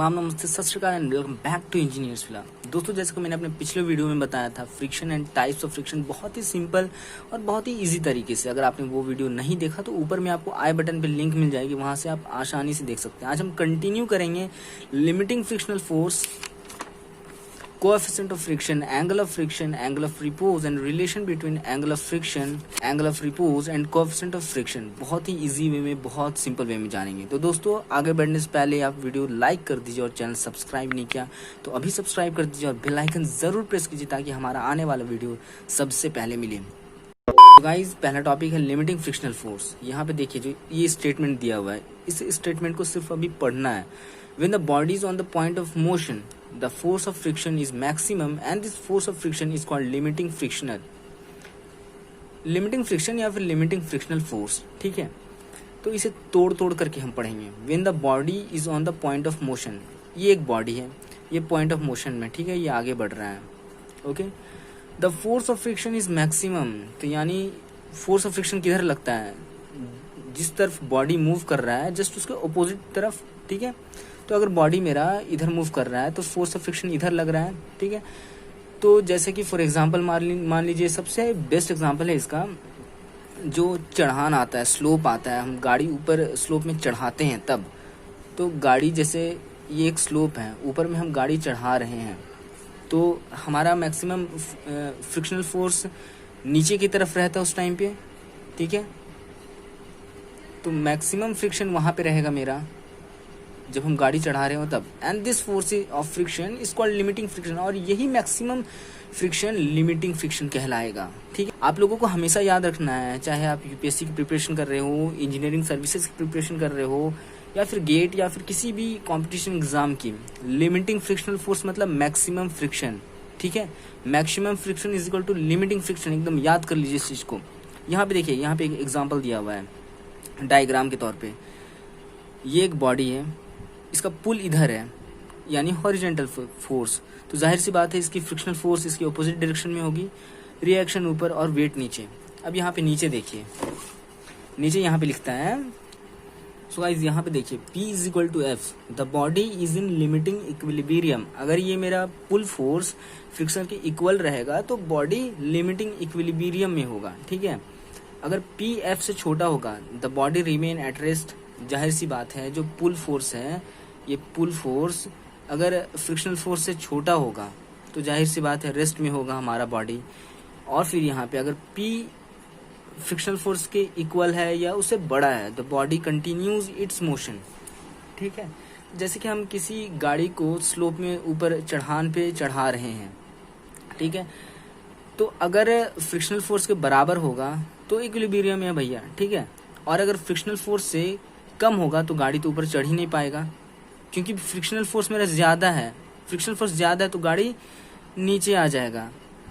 सलाम, नमस्ते, सत श्री अकाल and welcome back to engineers villa. दोस्तों, जैसे कि मैंने अपने पिछले वीडियो में बताया था, friction and types of friction बहुत ही सिंपल और बहुत ही इजी तरीके से। अगर आपने वो वीडियो नहीं देखा तो ऊपर में आपको आई बटन पे लिंक मिल जाएगी, वहां से आप आसानी से देख सकते हैं। आज हम कंटिन्यू करेंगे limiting frictional force, coefficient of friction, angle of repose and relation between angle of friction, angle of repose and coefficient of friction। बहुत ही इजी वे में, बहुत सिंपल वे में जानेंगे। तो दोस्तों, आगे बढ़ने से पहले आप वीडियो लाइक कर दीजिए और चैनल सब्सक्राइब नहीं किया तो अभी सब्सक्राइब कर दीजिए और बेल आइकन जरूर प्रेस कीजिए ताकि हमारा आने वाला वीडियो सबसे पहले मिले। तो गाइज, पहला टॉपिक है लिमिटिंग फ्रिक्शनल फोर्स। यहाँ पे देखिए, जो ये स्टेटमेंट दिया हुआ है, इस स्टेटमेंट को सिर्फ अभी पढ़ना है। When the body is on the point of motion, the force of friction is maximum and this force of friction is called limiting frictional। Limiting friction या फिर लिमिटिंग फ्रिक्शनल फोर्स, ठीक है। तो इसे तोड़ करके हम पढ़ेंगे। When the body is on the point of motion, ये एक बॉडी है, ये पॉइंट ऑफ मोशन में, ठीक है, ये आगे बढ़ रहा है, okay. The force of friction is maximum, तो यानी फोर्स ऑफ फ्रिक्शन किधर लगता है, जिस तरफ बॉडी मूव कर रहा है जस्ट उसके अपोजिट तरफ, ठीक है। तो अगर बॉडी मेरा इधर मूव कर रहा है तो फोर्स ऑफ फ्रिक्शन इधर लग रहा है, ठीक है। तो जैसे कि फॉर एग्जांपल मान लीजिए, सबसे बेस्ट एग्जांपल है इसका, जो चढ़ान आता है, स्लोप आता है, हम गाड़ी ऊपर स्लोप में चढ़ाते हैं तब, तो गाड़ी जैसे ये एक स्लोप है, ऊपर में हम गाड़ी चढ़ा रहे हैं तो हमारा मैक्सिमम फ्रिक्शनल फोर्स नीचे की तरफ रहता है उस टाइम पे, ठीक है। तो मैक्सिमम फ्रिक्शन वहाँ पे रहेगा मेरा जब हम गाड़ी चढ़ा रहे हो तब। And this force of friction is called limiting friction, और यही मैक्सिमम फ्रिक्शन लिमिटिंग फ्रिक्शन कहलाएगा, ठीक है। आप लोगों को हमेशा याद रखना है, चाहे आप यूपीएससी की प्रिपरेशन कर रहे हो, इंजीनियरिंग सर्विसेज की प्रिपरेशन कर रहे हो, या फिर गेट या फिर किसी भी कॉम्पिटिशन एग्जाम की, लिमिटिंग फ्रिक्शनल फोर्स मतलब मैक्सिमम फ्रिक्शन, ठीक है। Maximum friction is equal to limiting friction, एकदम याद कर लीजिए इस चीज को। यहाँ पे देखिए, यहाँ पे एक एग्जाम्पल दिया हुआ है डायग्राम के तौर पे। ये एक बॉडी है, इसका पुल इधर है, यानी हॉरिजॉन्टल फोर्स, तो जाहिर सी बात है इसकी फ्रिक्शनल फोर्स इसकी अपोजिट डायरेक्शन में होगी, रिएक्शन ऊपर और वेट नीचे। अब यहाँ पे नीचे देखिए, नीचे यहाँ पे लिखता है, सो गाइस यहाँ पे देखिए, P is equal to F, the body is in limiting equilibrium. अगर ये मेरा पुल फोर्स फ्रिक्शन के इक्वल रहेगा तो बॉडी लिमिटिंग इक्विलिब्रियम में होगा, ठीक है। अगर P F से छोटा होगा, the body remain at rest. जाहिर सी बात है, जो पुल फोर्स है, ये पुल फोर्स अगर फ्रिक्शनल फोर्स से छोटा होगा तो जाहिर सी बात है रेस्ट में होगा हमारा बॉडी। और फिर यहाँ पे अगर P फ्रिक्शनल फोर्स के इक्वल है या उससे बड़ा है, the body continues it's motion, ठीक है। जैसे कि हम किसी गाड़ी को स्लोप में ऊपर चढ़ान पे चढ़ा रहे हैं, ठीक है। तो अगर फ्रिक्शनल फोर्स के बराबर होगा तो इक्विलिब्रियम है भैया, ठीक है। और अगर फ्रिक्शनल फोर्स से कम होगा तो गाड़ी तो ऊपर चढ़ ही नहीं पाएगा, क्योंकि फ्रिक्शनल फोर्स मेरा ज़्यादा है, फ्रिक्शनल फोर्स ज़्यादा है तो गाड़ी नीचे आ जाएगा,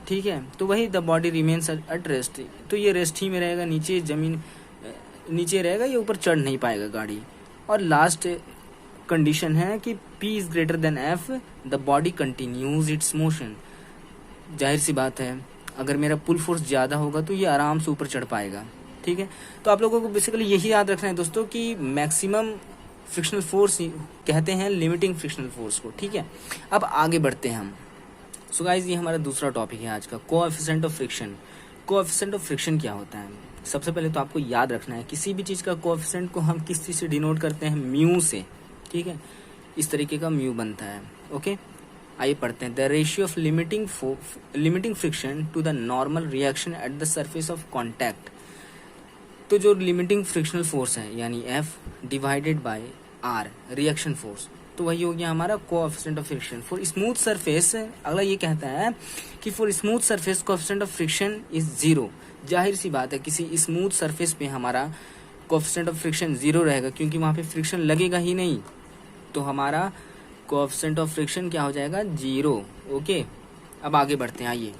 ठीक है। तो वही the body remains at rest, तो ये रेस्ट ही में रहेगा, नीचे जमीन नीचे रहेगा, ये ऊपर चढ़ नहीं पाएगा गाड़ी। और लास्ट कंडीशन है कि P is greater than F, the body continues it's motion. जाहिर सी बात है, अगर मेरा पुल फोर्स ज़्यादा होगा तो ये आराम से ऊपर चढ़ पाएगा, ठीक है। तो आप लोगों को बेसिकली यही याद रखना है दोस्तों कि मैक्सिमम फ्रिक्शनल फोर्स कहते हैं लिमिटिंग फ्रिक्शनल फोर्स को, ठीक है। अब आगे बढ़ते हैं हम। सो गाइज, ये हमारा दूसरा टॉपिक है आज का, coefficient of friction. Coefficient of friction क्या होता है? सबसे पहले तो आपको याद रखना है, किसी भी चीज़ का कोएफिशिएंट को हम किस चीज़ से डिनोट करते हैं, म्यू से, ठीक है। इस तरीके का म्यू बनता है, ओके। आइए पढ़ते हैं। The ratio of limiting friction to the normal reaction at the surface of contact. तो जो लिमिटिंग फ्रिक्शनल फोर्स है यानी F divided by R reaction force, तो वही हो गया हमारा coefficient of friction for smooth surface. अगला ये कहता है कि for smooth surface coefficient of friction is 0। जाहिर सी बात है, किसी स्मूथ सरफेस पे हमारा कोएफिशिएंट ऑफ फ्रिक्शन 0 रहेगा, क्योंकि वहाँ पे फ्रिक्शन लगेगा ही नहीं, तो हमारा कोएफिशिएंट ऑफ फ्रिक्शन क्या हो जाएगा, 0, ओके। अब आगे बढ़ते हैं, आइए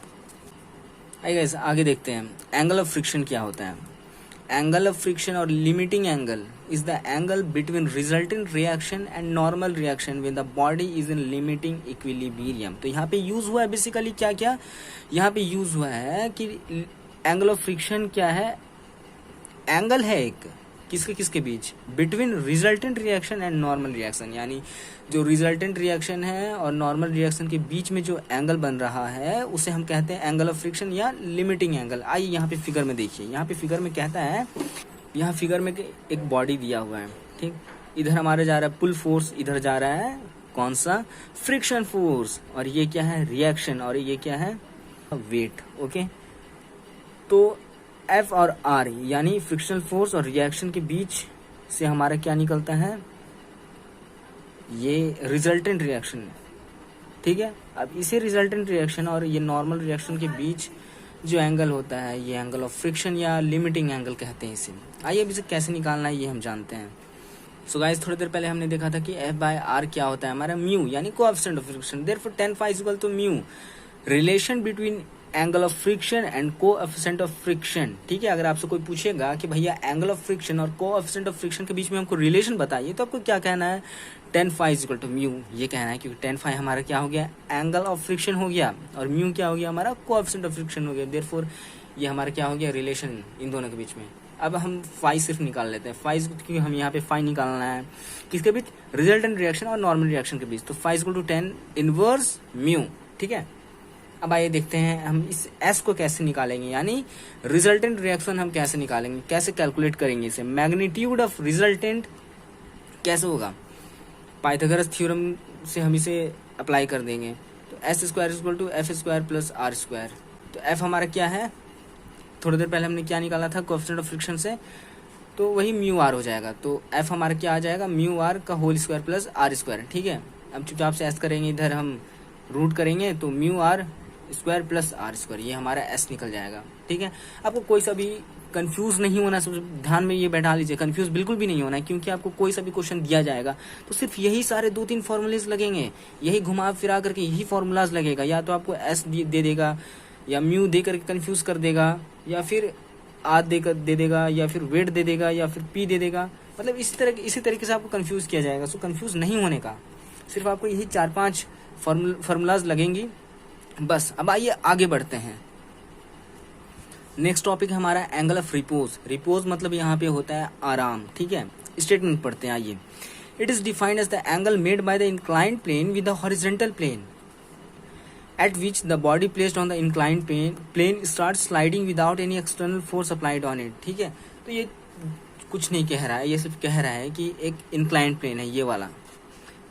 गाइस आगे देखते हैं एंगल ऑफ फ्रिक्शन क्या होता है। एंगल ऑफ फ्रिक्शन और limiting angle is the angle between resultant reaction and normal reaction when the body is in limiting equilibrium. तो यहाँ पे यूज हुआ है बेसिकली क्या क्या, यहाँ पे यूज हुआ है कि एंगल ऑफ फ्रिक्शन क्या है, एंगल है एक, किसके किसके बीच, between resultant reaction and normal reaction, यानी जो रिजल्टेंट रिएक्शन है और नॉर्मल रिएक्शन के बीच में जो एंगल बन रहा है उसे हम कहते हैं एंगल ऑफ फ्रिक्शन या लिमिटिंग एंगल। आइए यहाँ पे फिगर में देखिए, यहाँ पे फिगर में कहता है, यहाँ फिगर में एक बॉडी दिया हुआ है, ठीक, इधर हमारे जा रहा है पुल फोर्स, इधर जा रहा है कौन सा, फ्रिक्शन फोर्स, और ये क्या है रिएक्शन, और ये क्या है वेट। ओके, तो F और R यानी फ्रिक्शनल फोर्स और रिएक्शन के बीच से हमारा क्या निकलता है, ये रिजल्टेंट रिएक्शन, ठीक है। अब इसे रिजल्टेंट रिएक्शन और ये नॉर्मल रिएक्शन के बीच जो एंगल होता है ये एंगल ऑफ फ्रिक्शन या लिमिटिंग एंगल कहते हैं इसे। आइए अब इसे कैसे निकालना है ये हम जानते हैं। सो गाइस, थोड़ी देर पहले हमने देखा था कि F/R क्या होता है, हमारा म्यू यानी coefficient of friction, therefore tan phi is equal to mu, relation between angle of friction and coefficient of friction. ठीक है, अगर आपसे कोई पूछेगा कि भैया एंगल ऑफ फ्रिक्शन और कोएफिशिएंट ऑफ फ्रिक्शन के बीच में हमको रिलेशन बताइए, तो आपको क्या कहना है, tan phi is equal to mu, ये कहना है, क्योंकि tan phi हमारा क्या हो गया, एंगल ऑफ फ्रिक्शन हो गया, और म्यू क्या हो गया, हमारा कोएफिशिएंट ऑफ फ्रिक्शन हो गया, देयरफॉर ये हमारा क्या हो गया, रिलेशन इन दोनों के बीच में। अब हम फाई सिर्फ निकाल लेते हैं, फाई क्योंकि हम यहाँ पे फाई निकालना है किसके बीच, रिजल्टेंट रिएक्शन और नॉर्मल रिएक्शन के बीच, तो phi equal to tan inverse mu. ठीक है, अब आइए देखते हैं हम इस S को कैसे निकालेंगे, यानी रिजल्टेंट रिएक्शन हम कैसे निकालेंगे, कैसे कैलकुलेट करेंगे इसे, मैग्नीट्यूड ऑफ रिजल्टेंट कैसे होगा, पाइथागोरस थ्योरम से हम इसे अप्लाई कर देंगे, तो S square equal to F square plus R square. तो F हमारा क्या है, थोड़ी देर पहले हमने क्या निकाला था कोएफिशिएंट ऑफ फ्रिक्शन से, तो वही म्यू आर हो जाएगा, तो F हमारा क्या आ जाएगा, म्यू आर का whole square plus R square. ठीक है, अब चुपचाप से S करेंगे, इधर हम रूट करेंगे, तो mu R square plus R square, ये हमारा S निकल जाएगा। ठीक है, आपको कोई सा भी कंफ्यूज नहीं होना, सब ध्यान में ये बैठा लीजिए, कंफ्यूज बिल्कुल भी नहीं होना है, क्योंकि आपको कोई सा भी क्वेश्चन दिया जाएगा तो सिर्फ यही सारे 2-3 फॉर्मूलेज लगेंगे, यही घुमा फिरा करके यही फॉर्मूलाज लगेगा, या तो आपको S दे देगा, या म्यू दे करके कंफ्यूज कर देगा, या फिर R दे देगा, या फिर वेट दे देगा, या फिर P दे देगा, मतलब इसी तरीके से आपको कंफ्यूज किया जाएगा। सो कंफ्यूज नहीं होने का, सिर्फ आपको यही 4-5 फॉर्मूलाज लगेंगी बस। अब आइए आगे बढ़ते हैं, नेक्स्ट टॉपिक हमारा एंगल ऑफ रिपोज। रिपोज मतलब यहाँ पे होता है आराम। ठीक है, स्टेटमेंट पढ़ते हैं आइए। It is defined as the angle made by the inclined plane with the horizontal plane at which the body placed on the inclined plane starts sliding without any external force applied on it। ठीक है, तो ये कुछ नहीं कह रहा है, ये सिर्फ कह रहा है कि एक इंक्लाइंड प्लेन है, ये वाला,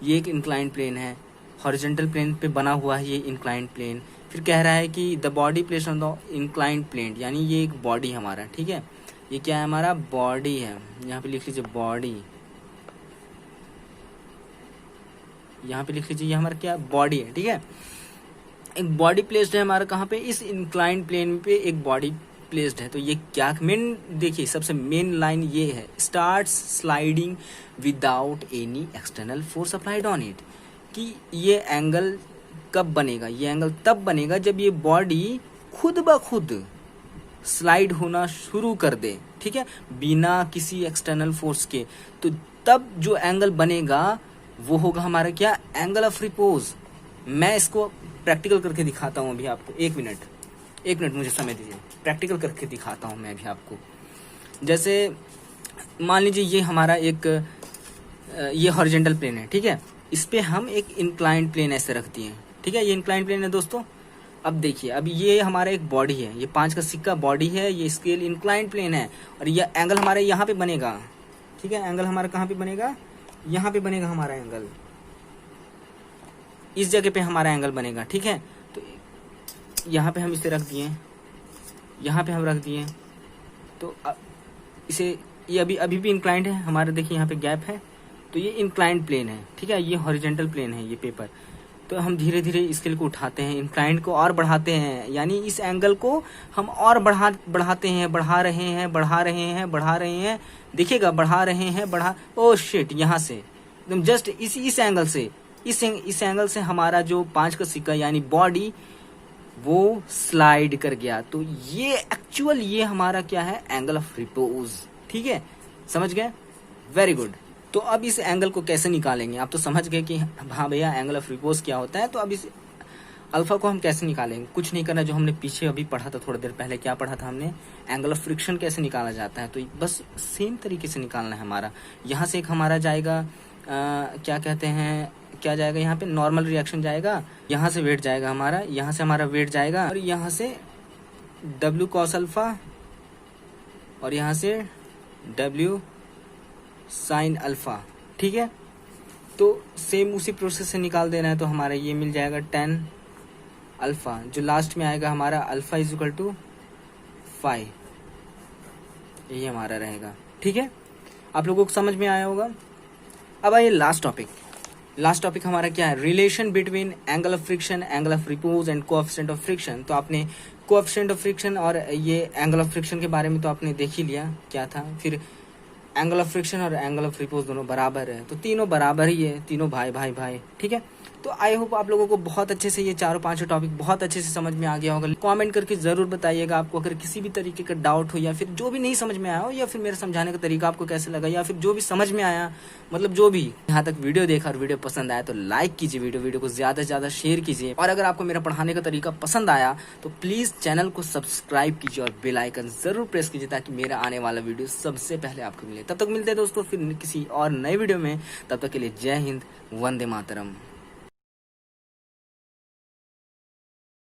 ये एक इंक्लाइंड प्लेन है, हॉरिजॉन्टल प्लेन पे बना हुआ है ये इंक्लाइंड प्लेन। फिर कह रहा है कि the body placed on the inclined plane, यानी ये एक बॉडी हमारा। ठीक है, ये क्या है, हमारा बॉडी है, यहाँ पे लिख लीजिए बॉडी, यहाँ पे लिख लीजिए ये हमारा क्या बॉडी है। ठीक है, एक बॉडी प्लेस्ड है हमारा कहाँ पे, इस इंक्लाइंड प्लेन पे एक बॉडी प्लेस्ड है। तो ये क्या मेन, देखिए सबसे मेन लाइन ये है, start sliding without any external force applied on it, कि ये एंगल कब बनेगा, ये एंगल तब बनेगा जब ये बॉडी खुद ब खुद स्लाइड होना शुरू कर दे। ठीक है, बिना किसी एक्सटर्नल फोर्स के, तो तब जो एंगल बनेगा वो होगा हमारा क्या, एंगल ऑफ रिपोज। मैं इसको प्रैक्टिकल करके दिखाता हूँ अभी आपको, एक मिनट मुझे समय दीजिए, प्रैक्टिकल करके दिखाता हूँ मैं अभी आपको। जैसे मान लीजिए ये हमारा एक ये हॉरिजॉन्टल प्लेन है। ठीक है, इस पे हम एक इंक्लाइंड प्लेन ऐसे रख दिए। ठीक है, ये इंक्लाइंड प्लेन है दोस्तों। अब देखिए, अब ये हमारा एक बॉडी है, ये 5 का सिक्का बॉडी है, ये स्केल इंक्लाइंड प्लेन है, और ये एंगल हमारे यहाँ पे बनेगा। ठीक है, एंगल हमारा कहाँ पे बनेगा, यहाँ पे बनेगा हमारा एंगल, इस जगह पे हमारा एंगल बनेगा। ठीक है, तो यहाँ पे हम इसे रख दिए, यहाँ पे हम रख दिए, तो इसे ये अभी भी इंक्लाइंड है हमारे, देखिए यहाँ पे गैप है, तो ये इंक्लाइंड प्लेन है। ठीक है, ये हॉरिजॉन्टल प्लेन है ये पेपर, तो हम धीरे धीरे स्केल को उठाते हैं, इंक्लाइंड को और बढ़ाते हैं, यानी इस एंगल को हम और बढ़ाते हैं, बढ़ा रहे हैं, देखिएगा बढ़ा रहे हैं, ओ शिट, यहाँ से एकदम जस्ट इस एंगल से, इस एंगल से हमारा जो 5 का सिक्का यानी बॉडी वो स्लाइड कर गया। तो ये एक्चुअल ये हमारा क्या है, एंगल ऑफ रिपोज। ठीक है, समझ गए, वेरी गुड। तो अब इस एंगल को कैसे निकालेंगे, आप तो समझ गए कि हाँ भैया एंगल ऑफ रिपोज क्या होता है। तो अल्फा को हम कैसे निकालेंगे, कुछ नहीं करना, जो हमने पीछे अभी पढ़ा था थोड़ी देर पहले, क्या पढ़ा था हमने, एंगल ऑफ फ्रिक्शन कैसे निकाला जाता है। तो बस सेम तरीके से निकालना है हमारा। यहाँ से एक हमारा जाएगा क्या कहते हैं, क्या जाएगा यहाँ पे, नॉर्मल रिएक्शन जाएगा, यहाँ से वेट जाएगा हमारा, यहाँ से हमारा वेट जाएगा, और यहाँ से W cos अल्फा, और यहाँ से W sin अल्फा। ठीक है, तो सेम उसी प्रोसेस से निकाल देना है। तो हमारा ये मिल जाएगा tan अल्फा, जो लास्ट में आएगा हमारा अल्फा इज इक्वल टू 5, यही हमारा रहेगा। ठीक है, आप लोगों को समझ में आया होगा। अब आइए लास्ट टॉपिक हमारा क्या है, relation between angle of friction, angle of repose and coefficient of friction. तो आपने कोएफिशिएंट ऑफ फ्रिक्शन और ये एंगल ऑफ फ्रिक्शन के बारे में तो आपने देख ही लिया क्या था। फिर एंगल ऑफ फ्रिक्शन और एंगल ऑफ रिपोज दोनों बराबर है, तो तीनों बराबर ही है, तीनों भाई भाई भाई। ठीक है, तो आई होप आप लोगों को बहुत अच्छे से ये चारों पांचों टॉपिक बहुत अच्छे से समझ में आ गया होगा। कमेंट करके जरूर बताइएगा आपको अगर किसी भी तरीके का डाउट हो, या फिर जो भी नहीं समझ में आया हो, या फिर मेरा समझाने का तरीका आपको कैसे लगा, या फिर जो भी समझ में आया, मतलब जो भी यहाँ तक वीडियो देखा और वीडियो पसंद आया तो लाइक कीजिए, वीडियो को ज्यादा से ज्यादा शेयर कीजिए, और अगर आपको मेरा पढ़ाने का तरीका पसंद आया तो प्लीज चैनल को सब्सक्राइब कीजिए और बेल आइकन जरूर प्रेस कीजिए, ताकि मेरा आने वाला वीडियो सबसे पहले आपको मिले। तब तक मिलते हैं दोस्तों फिर किसी और नए वीडियो में, तब तक के लिए जय हिंद, वंदे मातरम।